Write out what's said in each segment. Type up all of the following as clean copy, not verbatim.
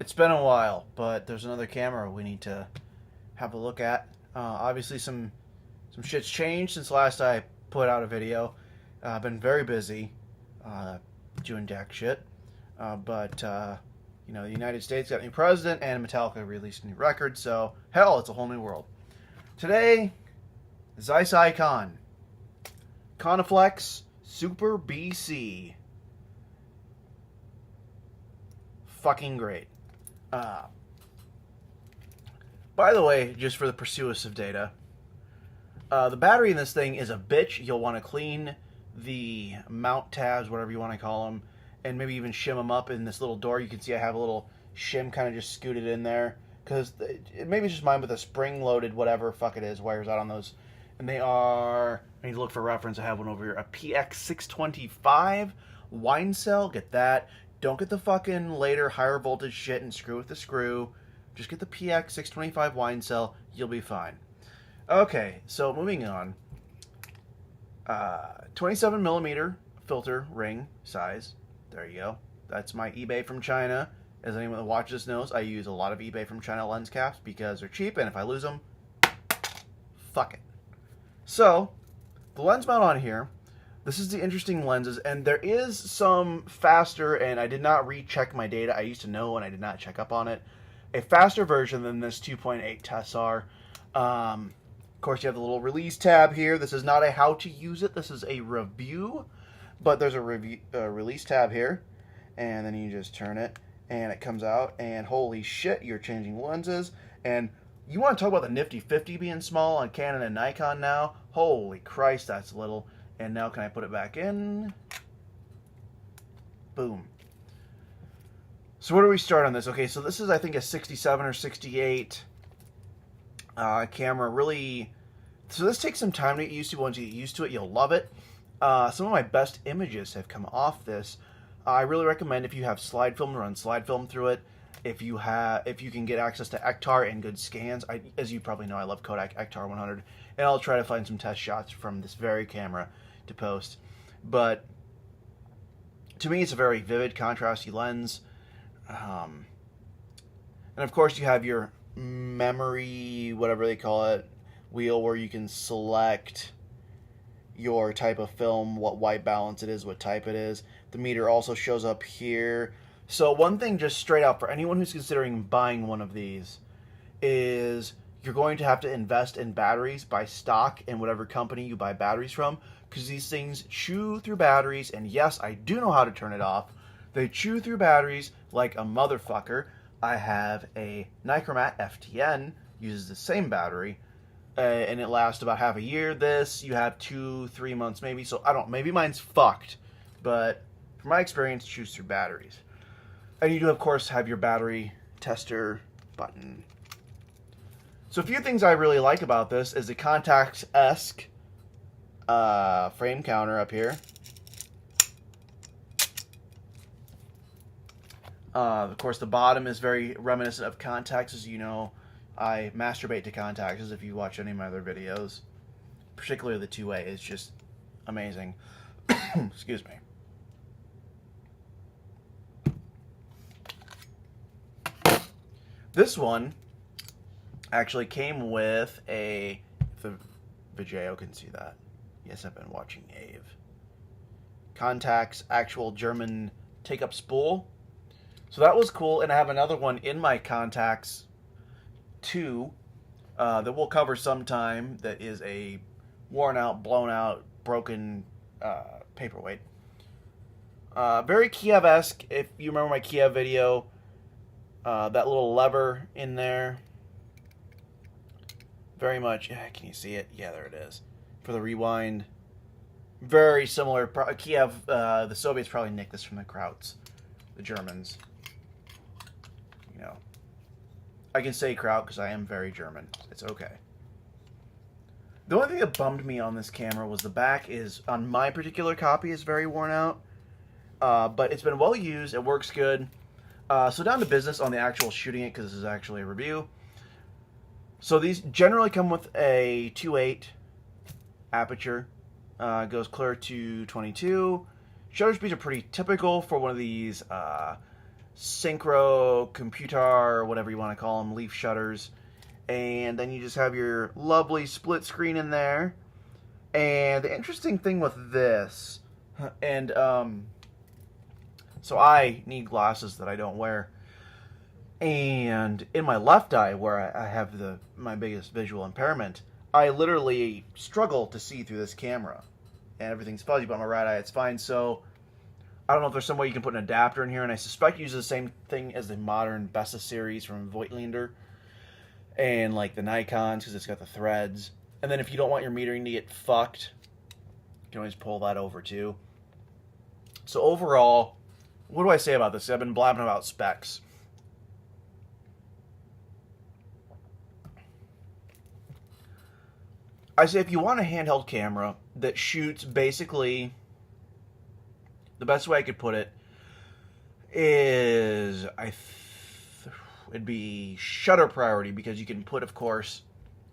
It's been a while, but there's another camera we need to have a look at. Obviously, some shit's changed since last I put out a video. I've been very busy doing jack shit, but you know, the United States got a new president, and Metallica released a new record. So hell, it's a whole new world. Today, Zeiss Ikon, Contaflex Super BC. Fucking great. By the way, just for the pursuance of data, the battery in this thing is a bitch. You'll want to clean the mount tabs, whatever you want to call them, and maybe even shim them up in this little door. You can see I have a little shim kind of just scooted in there, because maybe it's just mine with a spring-loaded whatever fuck it is, wires out on those. And they are, I need to look for reference, I have one over here, a PX625 wine cell. Get that. Don't get the fucking later higher voltage shit and screw with the screw. Just get the PX625 wine cell. You'll be fine. Okay, so moving on. 27 millimeter filter ring size. There you go. That's my eBay from China. As anyone that watches this knows, I use a lot of eBay from China lens caps because they're cheap, and if I lose them, fuck it. So, the lens mount on here. This is the interesting lenses, and there is some faster, and I did not recheck my data. I used to know, and I did not check up on it. A faster version than this 2.8 Tessar. Of course, you have the little release tab here. This is not a how to use it. This is a review, but there's a release tab here, and then you just turn it, and it comes out, and holy shit, you're changing lenses. And you want to talk about the nifty 50 being small on Canon and Nikon now? Holy Christ, that's little. And now can I put it back in? Boom. So where do we start on this? Okay, so this is, I think, a 67 or 68 camera. Really, so this takes some time to get used to. Once you get used to it, you'll love it. Some of my best images have come off this. I really recommend, if you have slide film, to run slide film through it. If you can get access to Ektar and good scans, as you probably know, I love Kodak Ektar 100, and I'll try to find some test shots from this very camera to post. But to me, it's a very vivid, contrasty lens. And of course, you have your memory, whatever they call it, wheel, where you can select your type of film, what white balance it is, what type it is. The meter also shows up here. So one thing, just straight out, for anyone who's considering buying one of these, is you're going to have to invest in batteries, buy stock in whatever company you buy batteries from, because these things chew through batteries. And yes, I do know how to turn it off. They chew through batteries like a motherfucker. I have a Nichromat FTN, uses the same battery, and it lasts about half a year. This, you have 2-3 months maybe, so I don't, maybe mine's fucked, but from my experience, it chews through batteries. And you do, of course, have your battery tester button. So a few things I really like about this is the Contax-esque frame counter up here. Of course, the bottom is very reminiscent of Contax. As you know, I masturbate to Contaxes if you watch any of my other videos. Particularly the 2A is just amazing. Excuse me. This one actually came with a, if the Vijay can see that. Yes, I've been watching Ave. Contax actual German take-up spool. So that was cool, and I have another one in my Contax 2 that we'll cover sometime, that is a worn out, blown out, broken paperweight. Very Kiev-esque. If you remember my Kiev video, that little lever in there, very much, yeah, can you see it? Yeah, there it is. For the rewind. Very similar. Kiev, the Soviets probably nicked this from the Krauts, the Germans. You know, I can say Kraut because I am very German. It's okay. The only thing that bummed me on this camera was the back is, on my particular copy, is very worn out. But it's been well used. It works good. So down to business on the actual shooting it, because this is actually a review. So these generally come with a 2.8 aperture. Goes clear to 22. Shutter speeds are pretty typical for one of these synchro, computer, whatever you want to call them, leaf shutters. And then you just have your lovely split screen in there. And the interesting thing with this, and so I need glasses that I don't wear. And in my left eye, where I have my biggest visual impairment, I literally struggle to see through this camera. And everything's fuzzy, but on my right eye, it's fine. So I don't know if there's some way you can put an adapter in here, and I suspect it uses the same thing as the modern Bessa series from Viewfinder and like the Nikons, because it's got the threads. And then if you don't want your metering to get fucked, you can always pull that over too. So overall, what do I say about this? I've been blabbing about specs. I say if you want a handheld camera that shoots basically, the best way I could put it is it'd be shutter priority, because you can put, of course,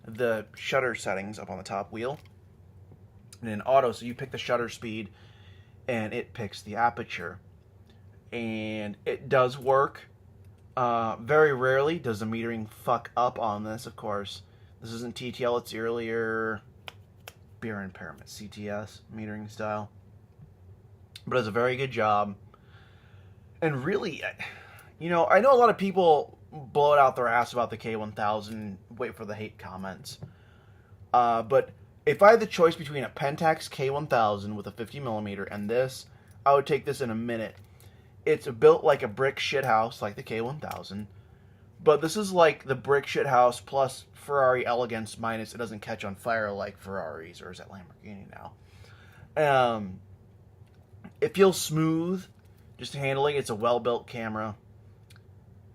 the shutter settings up on the top wheel. And in auto, so you pick the shutter speed and it picks the aperture. And it does work. Very rarely does the metering fuck up on this, of course. This isn't TTL, it's earlier beer impairment, CTS metering style. But it does a very good job. And really, you know, I know a lot of people blow it out their ass about the K1000, wait for the hate comments. But if I had the choice between a Pentax K1000 with a 50mm and this, I would take this in a minute. It's built like a brick shit house, like the K1000. But this is like the brick shit house plus Ferrari elegance minus it doesn't catch on fire like Ferraris, or is that Lamborghini now? It feels smooth, just handling. It's a well-built camera.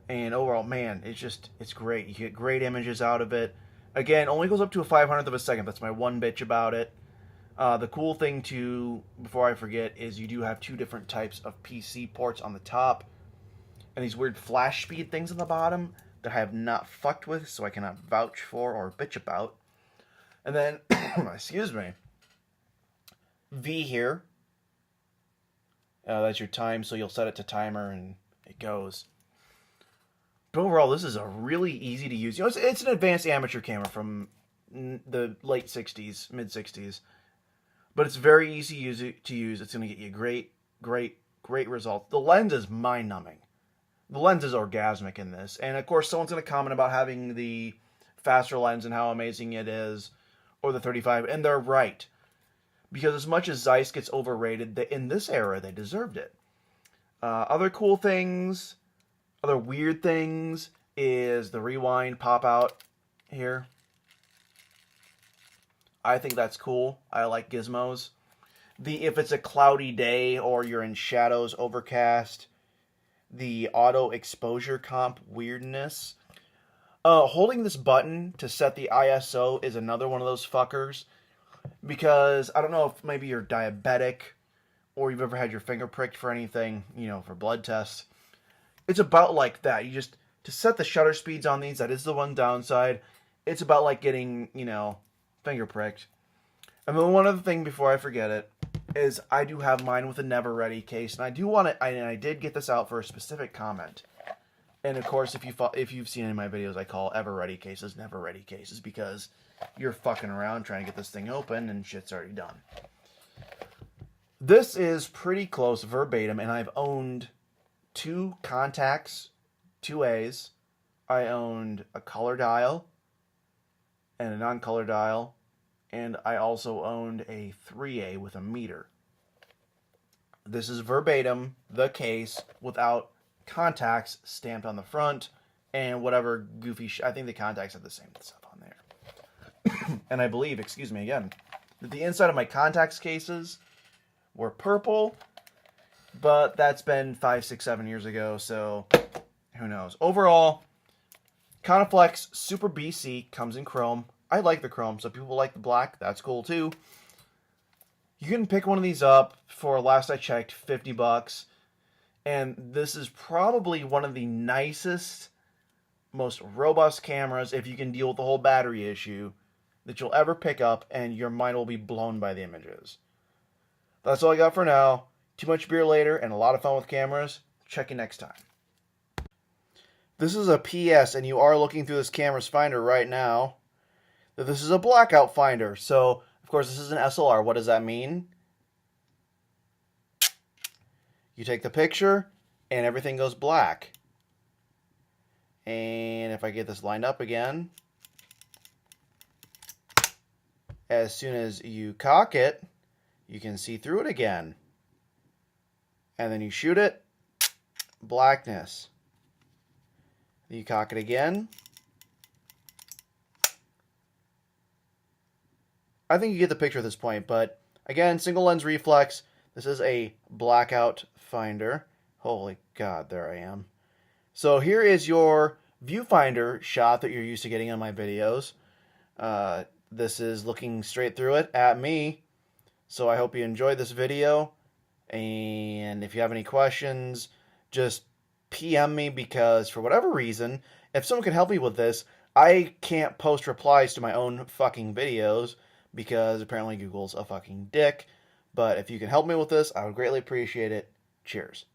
And overall, man, it's great. You get great images out of it. Again, only goes up to a 500th of a second. That's my one bitch about it. The cool thing too, before I forget, is you do have two different types of PC ports on the top. And these weird flash speed things on the bottom that I have not fucked with, so I cannot vouch for or bitch about. And then, excuse me, V here. That's your time, so you'll set it to timer and it goes. But overall, this is a really easy to use. You know, it's an advanced amateur camera from the late 60s, mid 60s. But it's very easy to use. It's going to get you great results. The lens is mind-numbing. The lens is orgasmic in this. And of course, someone's going to comment about having the faster lens and how amazing it is, or the 35, and they're right. Because as much as Zeiss gets overrated, in this era, they deserved it. Other cool things, other weird things, is the rewind pop-out here. I think that's cool. I like gizmos. If it's a cloudy day or you're in shadows, overcast, the auto exposure comp weirdness. Holding this button to set the ISO is another one of those fuckers. Because I don't know if maybe you're diabetic or you've ever had your finger pricked for anything, you know, for blood tests. It's about like that. You just, to set the shutter speeds on these, that is the one downside. It's about like getting, you know, finger pricked. And then one other thing before I forget it is I do have mine with a Never Ready case, and I do want it. I did get this out for a specific comment. And of course, if you've seen any of my videos, I call Ever Ready cases Never Ready cases, because you're fucking around trying to get this thing open and shit's already done. This is pretty close verbatim, and I've owned two Contacts, 2As. I owned a color dial and a non-color dial, and I also owned a 3A with a meter. This is verbatim, the case, without Contacts stamped on the front, and whatever goofy I think the Contacts have the same stuff on there. And I believe, excuse me again, that the inside of my Contacts cases were purple, but that's been 5, 6, 7 years ago, so who knows. Overall, Contaflex Super BC comes in chrome. I like the chrome, so people like the black. That's cool too. You can pick one of these up for, last I checked, $50. And this is probably one of the nicest, most robust cameras, if you can deal with the whole battery issue, that you'll ever pick up, and your mind will be blown by the images. That's all I got for now. Too much beer later and a lot of fun with cameras. Check you next time. this is a PS, and you are looking through this camera's finder right now, that this is a blackout finder. So, of course, this is an SLR. What does that mean? You take the picture, and everything goes black. And if I get this lined up again, as soon as you cock it, you can see through it again. And then you shoot it, blackness. You cock it again. I think you get the picture at this point, but again, single lens reflex. This is a blackout finder. Holy God, there I am. So here is your viewfinder shot that you're used to getting on my videos. This is looking straight through it at me. So I hope you enjoyed this video. And if you have any questions, just PM me, because for whatever reason, if someone could help me with this, I can't post replies to my own fucking videos because apparently Google's a fucking dick. But if you can help me with this, I would greatly appreciate it. Cheers.